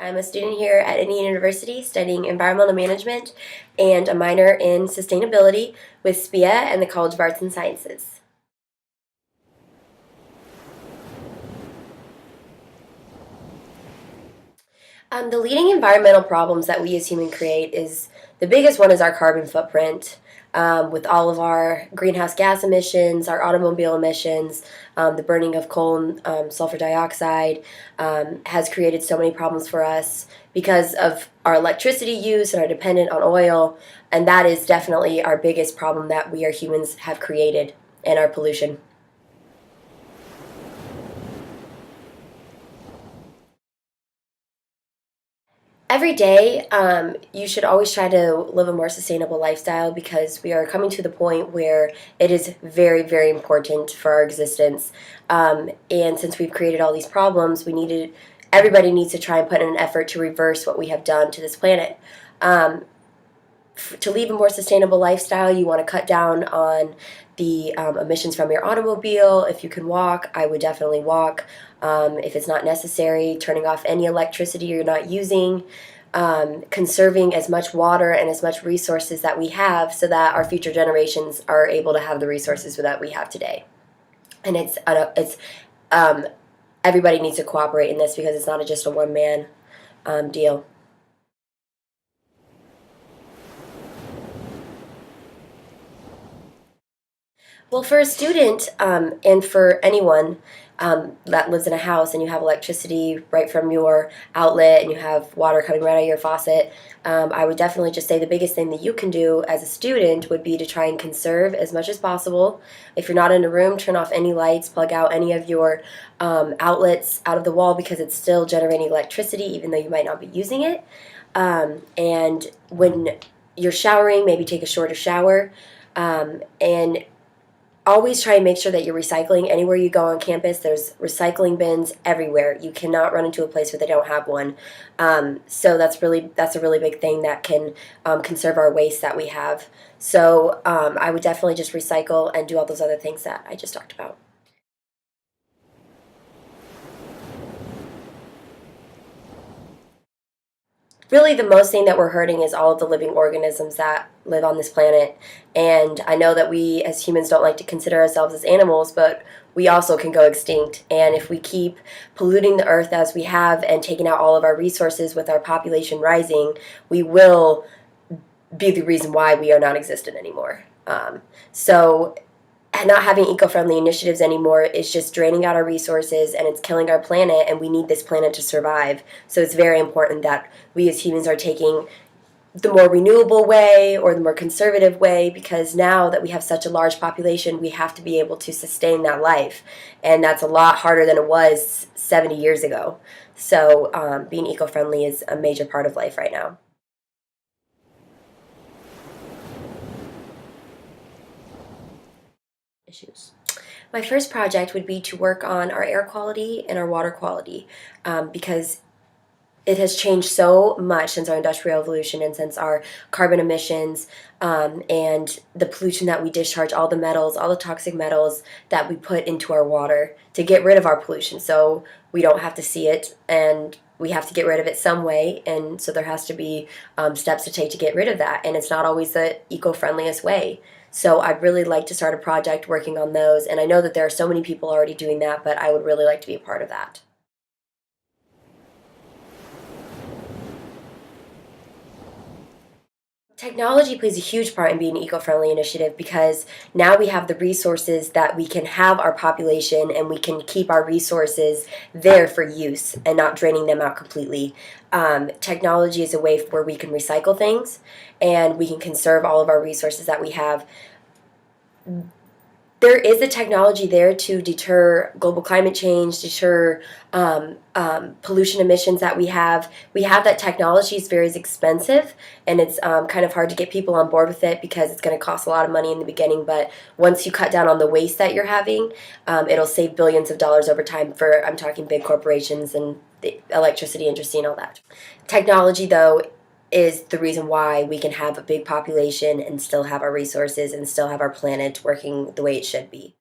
I'm a student here at Indiana University studying environmental management and a minor in sustainability with SPIA and the College of Arts and Sciences. The leading environmental problems that we as humans create is the biggest one is our carbon footprint. With all of our greenhouse gas emissions, our automobile emissions, the burning of coal and sulfur dioxide has created so many problems for us because of our electricity use and our dependence on oil, and that is definitely our biggest problem that we as humans have created, and our pollution. Every day, you should always try to live a more sustainable lifestyle because we are coming to the point where it is very, very important for our existence. And since we've created all these problems, everybody needs to try and put in an effort to reverse what we have done to this planet. To lead a more sustainable lifestyle, you want to cut down on the emissions from your automobile. If you can walk, I would definitely walk. If it's not necessary, turning off any electricity you're not using, conserving as much water and as much resources that we have so that our future generations are able to have the resources that we have today. And everybody needs to cooperate in this because it's not just a one-man deal. Well, for a student and for anyone that lives in a house and you have electricity right from your outlet and you have water coming right out of your faucet, I would definitely just say the biggest thing that you can do as a student would be to try and conserve as much as possible. If you're not in a room, turn off any lights, plug out any of your outlets out of the wall because it's still generating electricity even though you might not be using it. And when you're showering, maybe take a shorter shower. And always try and make sure that you're recycling. Anywhere you go on campus, there's recycling bins everywhere. You cannot run into a place where they don't have one. So that's a really big thing that can conserve our waste that we have. So I would definitely just recycle and do all those other things that I just talked about. Really the most thing that we're hurting is all of the living organisms that live on this planet. And I know that we as humans don't like to consider ourselves as animals, but we also can go extinct. And if we keep polluting the earth as we have and taking out all of our resources with our population rising, we will be the reason why we are not existent anymore. So not having eco-friendly initiatives anymore is just draining out our resources and it's killing our planet, and we need this planet to survive. So it's very important that we as humans are taking the more renewable way or the more conservative way, because now that we have such a large population, we have to be able to sustain that life, and that's a lot harder than it was 70 years ago. So being eco-friendly is a major part of life right now. Issues. My first project would be to work on our air quality and our water quality because it has changed so much since our industrial revolution and since our carbon emissions and the pollution that we discharge, all the metals, all the toxic metals that we put into our water to get rid of our pollution so we don't have to see it, and we have to get rid of it some way, and so there has to be steps to take to get rid of that, and it's not always the eco-friendliest way. So I'd really like to start a project working on those, and I know that there are so many people already doing that, but I would really like to be a part of that. Technology plays a huge part in being an eco-friendly initiative because now we have the resources that we can have our population and we can keep our resources there for use and not draining them out completely. Technology is a way where we can recycle things and we can conserve all of our resources that we have. There is the technology there to deter global climate change, deter pollution emissions that we have. We have that technology. It's very expensive, and it's kind of hard to get people on board with it because it's going to cost a lot of money in the beginning. But once you cut down on the waste that you're having, it'll save billions of dollars over time for, I'm talking big corporations and the electricity industry and all that. Technology, though, is the reason why we can have a big population and still have our resources and still have our planet working the way it should be.